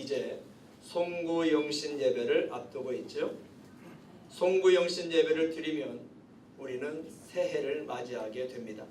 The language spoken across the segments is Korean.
이제 송구영신 예배를 앞두고 있죠. 송구영신 예배를 드리면 우리는 새해를 맞이하게 됩니다.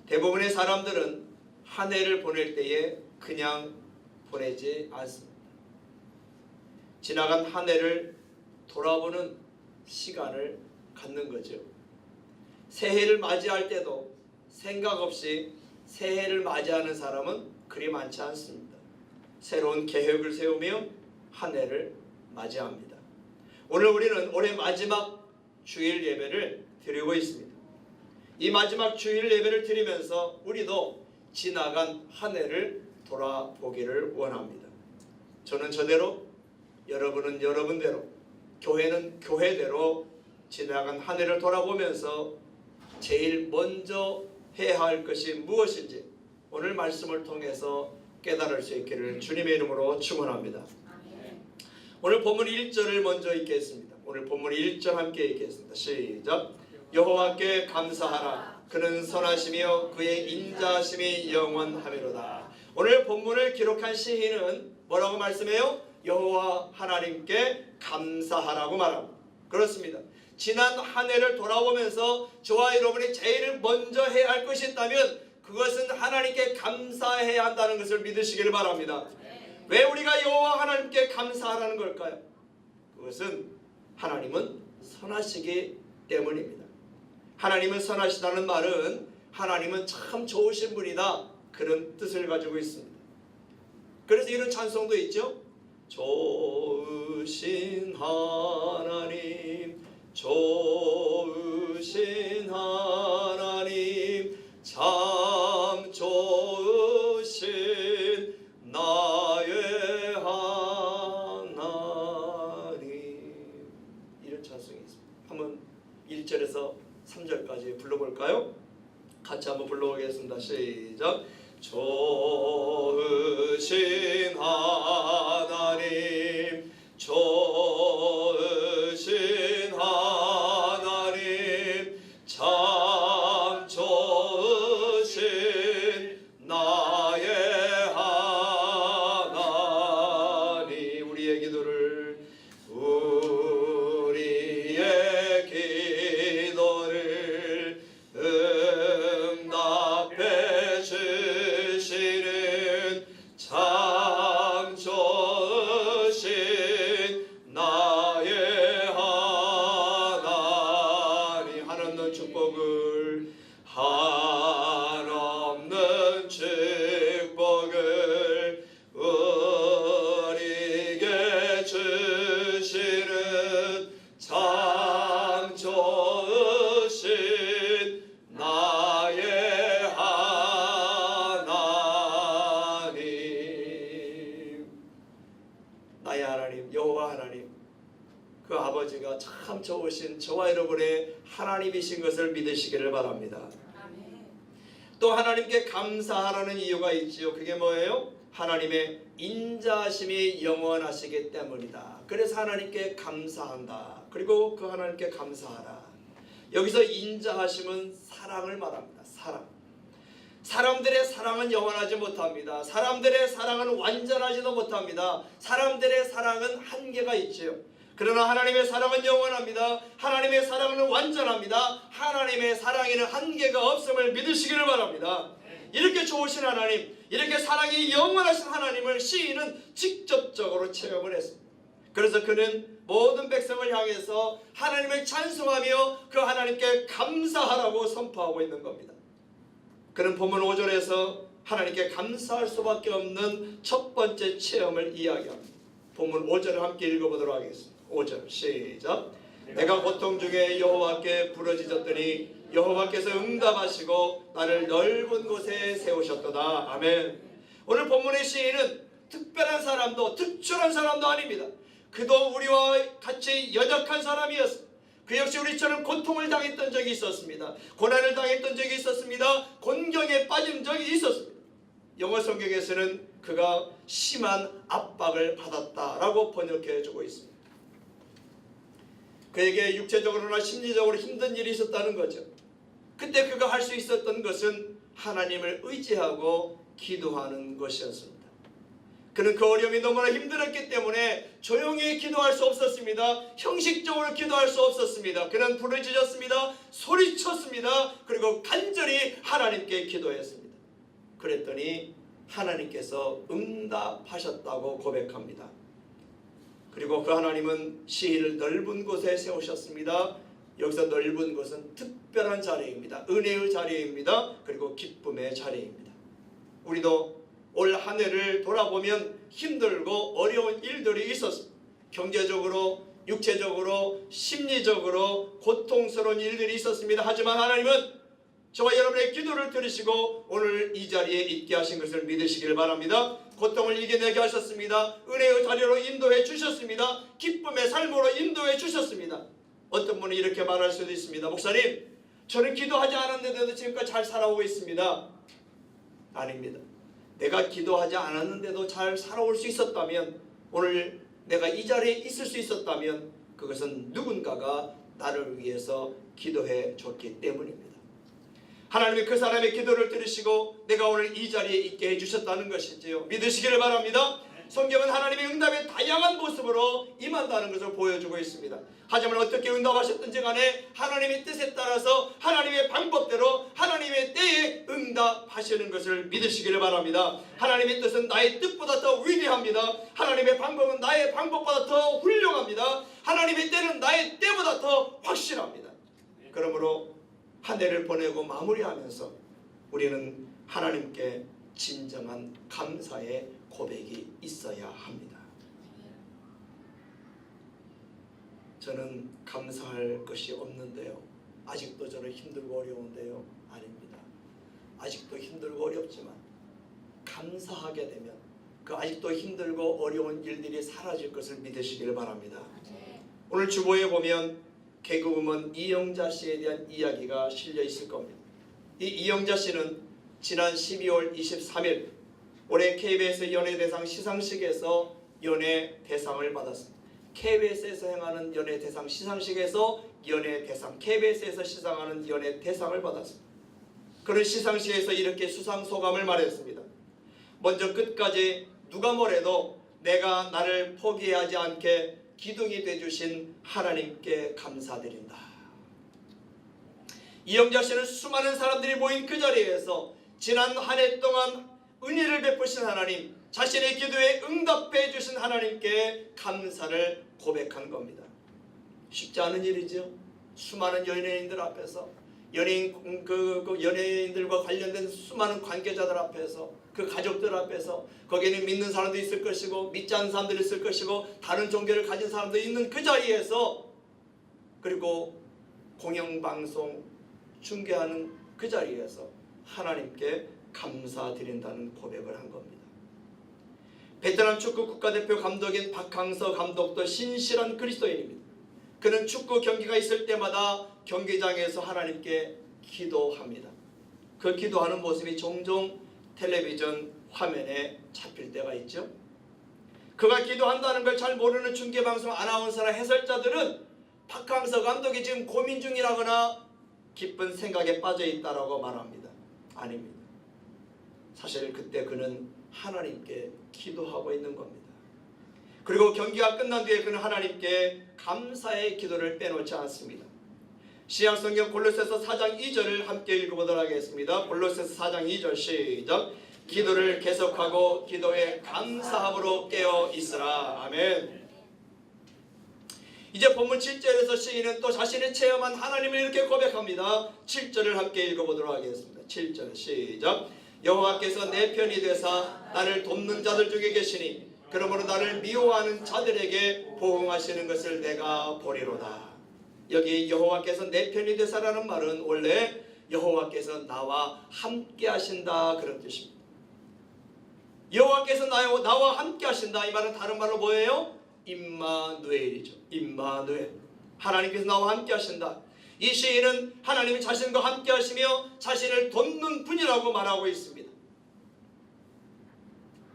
대부분의 사람들은 한 해를 보낼 때에 그냥 보내지 않습니다. 지나간 한 해를 돌아보는 시간을 갖는 거죠. 새해를 맞이할 때도 생각 없이 새해를 맞이하는 사람은 그리 많지 않습니다. 새로운 계획을 세우며 한 해를 맞이합니다. 오늘 우리는 올해 마지막 주일 예배를 드리고 있습니다. 이 마지막 주일 예배를 드리면서 우리도 지나간 한 해를 돌아보기를 원합니다. 저는 저대로, 여러분은 여러분대로, 교회는 교회대로 지나간 한 해를 돌아보면서 제일 먼저 해야 할 것이 무엇인지 오늘 말씀을 통해서 깨달을 수 있기를 주님의 이름으로 축원합니다. 오늘 본문 1절을 먼저 읽겠습니다. 오늘 본문 1절 함께 읽겠습니다. 시작. 여호와께 감사하라. 그는 선하시며 그의 인자하심이 영원하미로다. 오늘 본문을 기록한 시인은 뭐라고 말씀해요? 여호와 하나님께 감사하라고 말합니다. 그렇습니다. 지난 한 해를 돌아보면서 저와 여러분이 제일 먼저 해야 할 것이 있다면 그것은 하나님께 감사해야 한다는 것을 믿으시기를 바랍니다. 왜 우리가 여호와 하나님께 감사하라는 걸까요? 그것은 하나님은 선하시기 때문입니다. 하나님은 선하시다는 말은 하나님은 참 좋으신 분이다, 그런 뜻을 가지고 있습니다. 그래서 이런 찬송도 있죠. 좋으신 하나님, 좋으신 하나님, 참 좋으신 나의 하나님. 이런 찬송이 있습니다. 한번 1절에서 3절까지 불러볼까요? 같이 한번 불러보겠습니다. 시작. 좋으신 하나님, 좋으신 하나님, 참 좋으신 나의 하나님. 우리의 기도를 응답해 주시는 참 좋으신 나의 하나님. 한없는 축복을, 한없는 축복을 우리에게 주시는 참 좋으신 나의 하나님. 나의 하나님, 여호와 하나님, 그 아버지가 참 좋으신 저와 여러분의 하나님이신 것을 믿으시기를 바랍니다. 또 하나님께 감사하라는 이유가 있지요. 그게 뭐예요? 하나님의 인자하심이 영원하시기 때문이다. 그래서 하나님께 감사한다. 그리고 그 하나님께 감사하라. 여기서 인자하심은 사랑을 말합니다. 사랑. 사람들의 사랑은 영원하지 못합니다. 사람들의 사랑은 완전하지도 못합니다. 사람들의 사랑은 한계가 있지요. 그러나 하나님의 사랑은 영원합니다. 하나님의 사랑은 완전합니다. 하나님의 사랑에는 한계가 없음을 믿으시기를 바랍니다. 이렇게 좋으신 하나님, 이렇게 사랑이 영원하신 하나님을 시인은 직접적으로 체험을 했습니다. 그래서 그는 모든 백성을 향해서 하나님을 찬송하며 그 하나님께 감사하라고 선포하고 있는 겁니다. 그는 본문 5절에서 하나님께 감사할 수밖에 없는 첫 번째 체험을 이야기합니다. 본문 5절을 함께 읽어보도록 하겠습니다. 5절 시작. 내가 고통 중에 여호와께 부르짖었더니 여호와께서 응답하시고 나를 넓은 곳에 세우셨도다. 아멘. 오늘 본문의 시인은 특별한 사람도 특출한 사람도 아닙니다. 그도 우리와 같이 연약한 사람이었습니다. 그 역시 우리처럼 고통을 당했던 적이 있었습니다. 고난을 당했던 적이 있었습니다. 곤경에 빠진 적이 있었습니다. 영어 성경에서는 그가 심한 압박을 받았다라고 번역해주고 있습니다. 그에게 육체적으로나 심리적으로 힘든 일이 있었다는 거죠. 그때 그가 할 수 있었던 것은 하나님을 의지하고 기도하는 것이었습니다. 그는 그 어려움이 너무나 힘들었기 때문에 조용히 기도할 수 없었습니다. 형식적으로 기도할 수 없었습니다. 그는 부르짖었습니다. 소리쳤습니다. 그리고 간절히 하나님께 기도했습니다. 그랬더니 하나님께서 응답하셨다고 고백합니다. 그리고 그 하나님은 시인을 넓은 곳에 세우셨습니다. 여기서 넓은 곳은 특별한 자리입니다. 은혜의 자리입니다. 그리고 기쁨의 자리입니다. 우리도 올 한 해를 돌아보면 힘들고 어려운 일들이 있었습니다. 경제적으로, 육체적으로, 심리적으로 고통스러운 일들이 있었습니다. 하지만 하나님은 저와 여러분의 기도를 들으시고 오늘 이 자리에 있게 하신 것을 믿으시길 바랍니다. 고통을 이겨내게 하셨습니다. 은혜의 자리로 인도해 주셨습니다. 기쁨의 삶으로 인도해 주셨습니다. 어떤 분이 이렇게 말할 수도 있습니다. 목사님, 저는 기도하지 않았는데도 지금까지 잘 살아오고 있습니다. 아닙니다. 내가 기도하지 않았는데도 잘 살아올 수 있었다면, 오늘 내가 이 자리에 있을 수 있었다면 그것은 누군가가 나를 위해서 기도해 줬기 때문입니다. 하나님이 그 사람의 기도를 들으시고 내가 오늘 이 자리에 있게 해주셨다는 것이지요. 믿으시기를 바랍니다. 성경은 하나님의 응답의 다양한 모습으로 임한다는 것을 보여주고 있습니다. 하지만 어떻게 응답하셨든지 간에 하나님의 뜻에 따라서 하나님의 방법대로 하나님의 때에 응답하시는 것을 믿으시기를 바랍니다. 하나님의 뜻은 나의 뜻보다 더 위대합니다. 하나님의 방법은 나의 방법보다 더 훌륭합니다. 하나님의 때는 나의 때보다 더 확실합니다. 그러므로 한 해를 보내고 마무리하면서 우리는 하나님께 진정한 감사의 고백이 있어야 합니다. 저는 감사할 것이 없는데요. 아직도 저는 힘들고 어려운데요. 아닙니다. 아직도 힘들고 어렵지만 감사하게 되면 그 아직도 힘들고 어려운 일들이 사라질 것을 믿으시길 바랍니다. 오늘 주보에 보면 개그우먼 이영자 씨에 대한 이야기가 실려 있을 겁니다. 이 이영자 씨는 지난 12월 23일 올해 KBS 연예대상 시상식에서 연예대상을 받았습니다. KBS에서 행하는 연예대상 시상식에서 연예대상, KBS에서 시상하는 연예대상을 받았습니다. 그런 시상식에서 이렇게 수상소감을 말했습니다. 먼저 끝까지 누가 뭐래도 내가 나를 포기하지 않게 기둥이 되주신 하나님께 감사드린다. 이영자 씨는 수많은 사람들이 모인 그 자리에서 지난 한 해 동안 은혜를 베푸신 하나님, 자신의 기도에 응답해 주신 하나님께 감사를 고백한 겁니다. 쉽지 않은 일이죠. 수많은 연예인들 앞에서, 연예인들과 관련된 수많은 관계자들 앞에서, 그 가족들 앞에서, 거기에는 믿는 사람도 있을 것이고 믿지 않는 사람도 있을 것이고 다른 종교를 가진 사람도 있는 그 자리에서, 그리고 공영방송 중계하는 그 자리에서 하나님께 감사드린다는 고백을 한 겁니다. 베트남 축구 국가대표 감독인 박항서 감독도 신실한 그리스도인입니다. 그는 축구 경기가 있을 때마다 경기장에서 하나님께 기도합니다. 그 기도하는 모습이 종종 텔레비전 화면에 잡힐 때가 있죠. 그가 기도한다는 걸 잘 모르는 중계방송 아나운서나 해설자들은 박항서 감독이 지금 고민 중이라거나 기쁜 생각에 빠져 있다라고 말합니다. 아닙니다. 사실 그때 그는 하나님께 기도하고 있는 겁니다. 그리고 경기가 끝난 뒤에 그는 하나님께 감사의 기도를 빼놓지 않습니다. 신약성경 골로새서 4장 2절을 함께 읽어보도록 하겠습니다. 골로새서 4장 2절 시작. 기도를 계속하고 기도에 감사함으로 깨어 있으라. 아멘. 이제 본문 7절에서 시인은 또 자신이 체험한 하나님을 이렇게 고백합니다. 7절을 함께 읽어보도록 하겠습니다. 7절 시작. 여호와께서 내 편이 되사 나를 돕는 자들 중에 계시니 그러므로 나를 미워하는 자들에게 보응하시는 것을 내가 보리로다. 여기 여호와께서 내 편이 되사라는 말은 원래 여호와께서 나와 함께 하신다 그런 뜻입니다. 여호와께서 나와 함께 하신다, 이 말은 다른 말로 뭐예요? 임마누엘이죠. 임마누엘, 하나님께서 나와 함께 하신다. 이 시인은 하나님이 자신과 함께 하시며 자신을 돕는 분이라고 말하고 있습니다.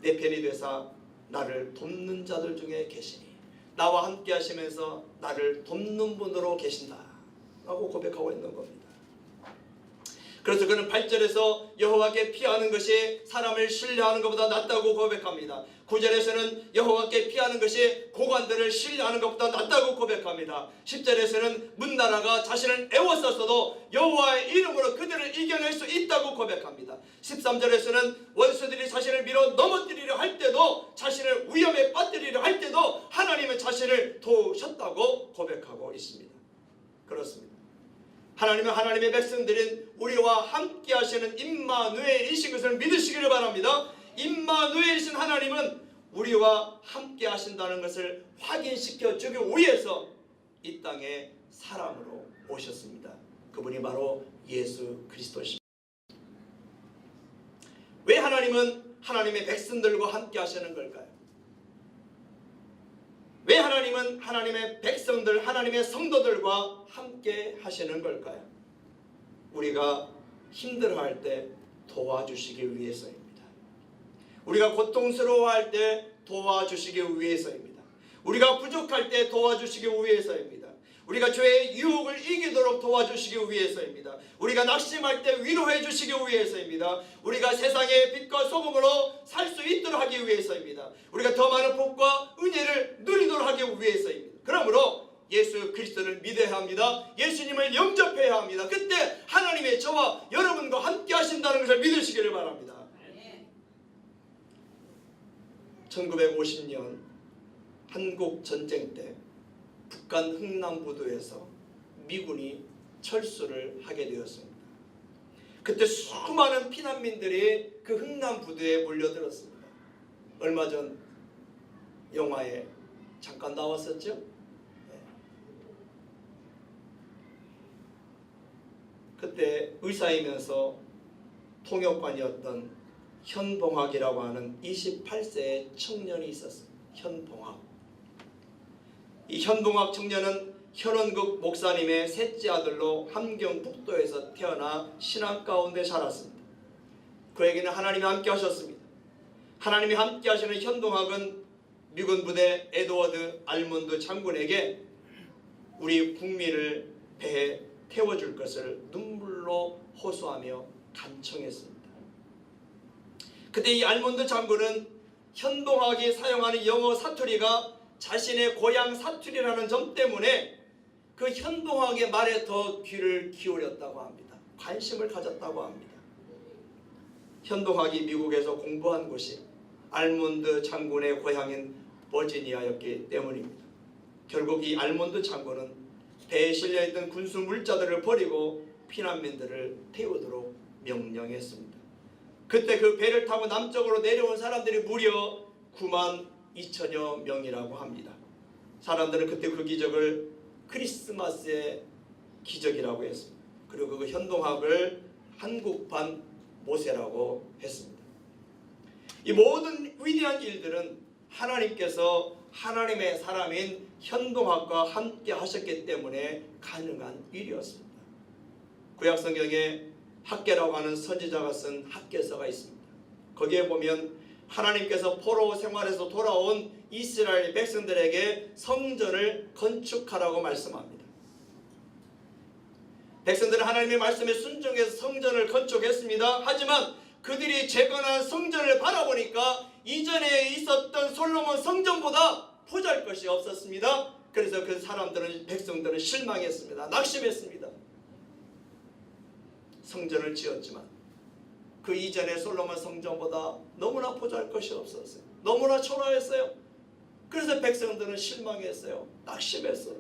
내 편이 되사 나를 돕는 자들 중에 계시니, 나와 함께 하시면서 나를 돕는 분으로 계신다 라고 고백하고 있는 겁니다. 그래서 그는 8절에서 여호와께 피하는 것이 사람을 신뢰하는 것보다 낫다고 고백합니다. 9절에서는 여호와께 피하는 것이 고관들을 신뢰하는 것보다 낫다고 고백합니다. 10절에서는 문나라가 자신을 애워쌌어도 여호와의 이름으로 그들을 이겨낼 수 있다고 고백합니다. 13절에서는 원수들이 자신을 밀어 넘어뜨리려 할 때도, 자신을 위험에 빠뜨리려 할 때도 하나님은 자신을 도우셨다고 고백하고 있습니다. 그렇습니다. 하나님은 하나님의 백성들인 우리와 함께 하시는 임마누엘이신 것을 믿으시기를 바랍니다. 임마누엘이신 하나님은 우리와 함께 하신다는 것을 확인시켜 주기 위해서 이 땅에 사람으로 오셨습니다. 그분이 바로 예수 그리스도십니다. 왜 하나님은 하나님의 백성들과 함께 하시는 걸까요? 왜 하나님은 하나님의 백성들, 하나님의 성도들과 함께 하시는 걸까요? 우리가 힘들어할 때 도와주시기 위해서입니다. 우리가 고통스러워할 때 도와주시기 위해서입니다. 우리가 부족할 때 도와주시기 위해서입니다. 우리가 죄의 유혹을 이기도록 도와주시기 위해서입니다. 우리가 낙심할 때 위로해 주시기 위해서입니다. 우리가 세상의 빛과 소금으로 살 수 있도록 하기 위해서입니다. 우리가 더 많은 복과 은혜를 누리도록 하기 위해서입니다. 그러므로 예수 그리스도를 믿어야 합니다. 예수님을 영접해야 합니다. 그때 하나님의 저와 여러분과 함께 하신다는 것을 믿으시기를 바랍니다. 1950년 한국 전쟁 때 북한 흥남부두에서 미군이 철수를 하게 되었습니다. 그때 수많은 피난민들이 그 흥남부두에 몰려들었습니다. 얼마 전 영화에 잠깐 나왔었죠? 그때 의사이면서 통역관이었던 현봉학이라고 하는 28세의 청년이 있었습니다. 현봉학. 이 현봉학 청년은 현원국 목사님의 셋째 아들로 함경북도에서 태어나 신앙 가운데 자랐습니다. 그에게는 하나님이 함께 하셨습니다. 하나님이 함께 하시는 현봉학은 미군 부대 에드워드 알몬드 장군에게 우리 국민을 배에 태워줄 것을 눈물로 호소하며 간청했습니다. 그때 이 알몬드 장군은 현봉학이 사용하는 영어 사투리가 자신의 고향 사투리라는 점 때문에 그 현봉학의 말에 더 귀를 기울였다고 합니다. 관심을 가졌다고 합니다. 현봉학이 미국에서 공부한 곳이 알몬드 장군의 고향인 버지니아였기 때문입니다. 결국 이 알몬드 장군은 배에 실려있던 군수 물자들을 버리고 피난민들을 태우도록 명령했습니다. 그때 그 배를 타고 남쪽으로 내려온 사람들이 무려 9만 2천여 명이라고 합니다. 사람들은 그때 그 기적을 크리스마스의 기적이라고 했습니다. 그리고 그 현봉학을 한국판 모세라고 했습니다. 이 모든 위대한 일들은 하나님께서 하나님의 사람인 현봉학과 함께 하셨기 때문에 가능한 일이었습니다. 구약성경에 학개라고 하는 선지자가 쓴 학개서가 있습니다. 거기에 보면 하나님께서 포로 생활에서 돌아온 이스라엘 백성들에게 성전을 건축하라고 말씀합니다. 백성들은 하나님의 말씀에 순종해서 성전을 건축했습니다. 하지만 그들이 재건한 성전을 바라보니까 이전에 있었던 솔로몬 성전보다 보잘것이 없었습니다. 그래서 그 사람들은, 백성들은 실망했습니다. 낙심했습니다. 성전을 지었지만 그 이전의 솔로몬 성전보다 너무나 보잘것이 없었어요. 너무나 초라했어요. 그래서 백성들은 실망했어요. 낙심했어요.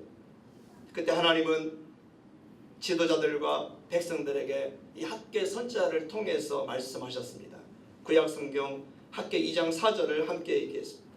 그때 하나님은 지도자들과 백성들에게 이 학개 선지자를 통해서 말씀하셨습니다. 구약성경 학개 2장 4절을 함께 얘기했습니다.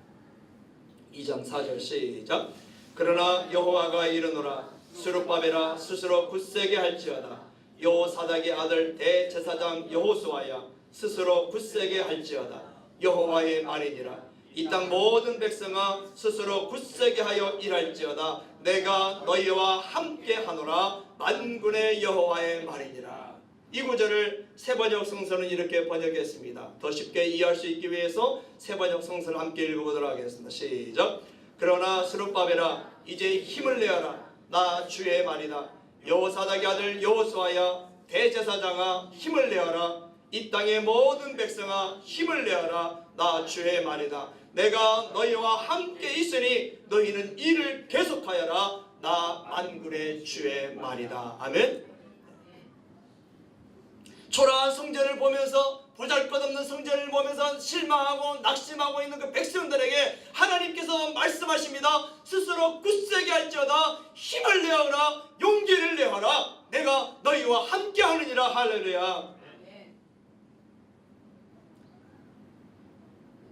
2장 4절 시작. 그러나 여호와가 이르노라 스룹바벨아 스스로 굳세게 할지어다. 여호사닥의 아들 대제사장 여호수아야 스스로 굳세게 할지어다. 여호와의 말이니라. 이 땅 모든 백성아 스스로 굳세게 하여 일할지어다. 내가 너희와 함께 하노라. 만군의 여호와의 말이니라. 이 구절을 새번역 성서는 이렇게 번역했습니다. 더 쉽게 이해할 수 있기 위해서 새번역 성서를 함께 읽어보도록 하겠습니다. 시작. 그러나 스룹바벨아 이제 힘을 내어라. 나 주의 말이다. 여호사닥의 아들 여호수아야 대제사장아 힘을 내어라. 이 땅의 모든 백성아 힘을 내어라. 나 주의 말이다. 내가 너희와 함께 있으니 너희는 일을 계속하여라. 나 만군의 주의 말이다. 아멘. 초라한 성전을 보면서, 보잘것없는 성전을 보면서 실망하고 낙심하고 있는 그 백성들에게 하나님께서 말씀하십니다. 스스로 굳세게 할지어다. 힘을 내어라. 용기를 내어라. 내가 너희와 함께 하느니라. 할렐루야.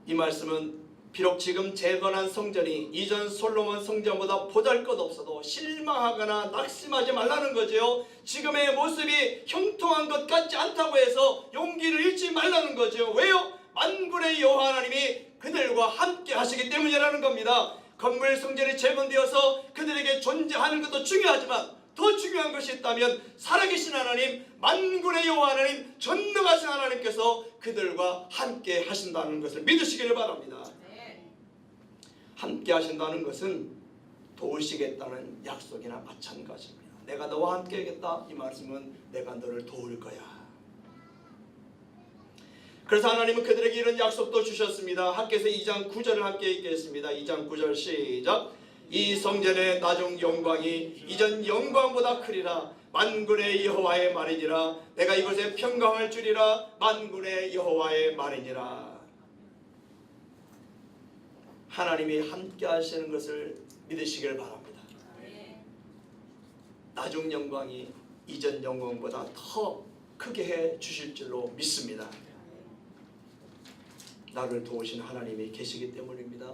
이 말씀은 비록 지금 재건한 성전이 이전 솔로몬 성전보다 보잘것없어도 실망하거나 낙심하지 말라는 거죠. 지금의 모습이 형통한 것 같지 않다고 해서 용기를 잃지 말라는 거죠. 왜요? 만군의 여호와 하나님이 그들과 함께 하시기 때문이라는 겁니다. 건물 성전이 재건되어서 그들에게 존재하는 것도 중요하지만 더 중요한 것이 있다면 살아계신 하나님, 만군의 여호와 하나님, 전능하신 하나님께서 그들과 함께 하신다는 것을 믿으시기를 바랍니다. 함께 하신다는 것은 도우시겠다는 약속이나 마찬가지입니다. 내가 너와 함께 하겠다. 이 말씀은 내가 너를 도울 거야. 그래서 하나님은 그들에게 이런 약속도 주셨습니다. 학개서 2장 9절을 함께 읽겠습니다. 2장 9절 시작. 이 성전의 나중 영광이 이전 영광보다 크리라. 만군의 여호와의 말이니라. 내가 이곳에 평강을 주리라. 만군의 여호와의 말이니라. 하나님이 함께 하시는 것을 믿으시길 바랍니다. 나중 영광이 이전 영광보다 더 크게 해 주실 줄로 믿습니다. 나를 도우신 하나님이 계시기 때문입니다.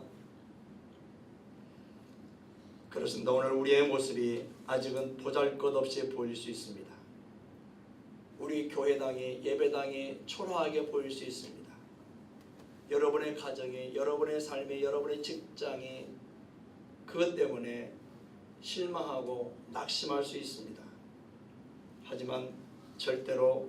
그렇습니다. 오늘 우리의 모습이 아직은 보잘것없이 보일 수 있습니다. 우리 교회당이, 예배당이 초라하게 보일 수 있습니다. 여러분의 가정이, 여러분의 삶이, 여러분의 직장이 그것 때문에 실망하고 낙심할 수 있습니다. 하지만 절대로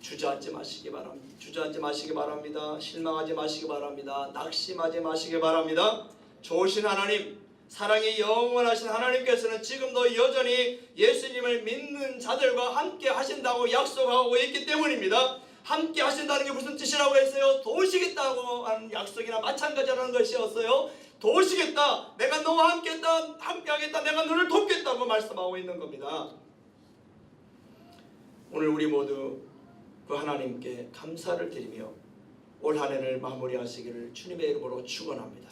주저앉지 마시기 바랍니다. 주저앉지 마시기 바랍니다. 실망하지 마시기 바랍니다. 낙심하지 마시기 바랍니다. 좋으신 하나님, 사랑이 영원하신 하나님께서는 지금도 여전히 예수님을 믿는 자들과 함께 하신다고 약속하고 있기 때문입니다. 함께 하신다는 게 무슨 뜻이라고 했어요? 도우시겠다고 하는 약속이나 마찬가지라는 것이었어요. 도우시겠다. 내가 너와 함께 하겠다. 내가 너를 돕겠다고 말씀하고 있는 겁니다. 오늘 우리 모두 그 하나님께 감사를 드리며 올 한 해를 마무리하시기를 주님의 이름으로 축원합니다.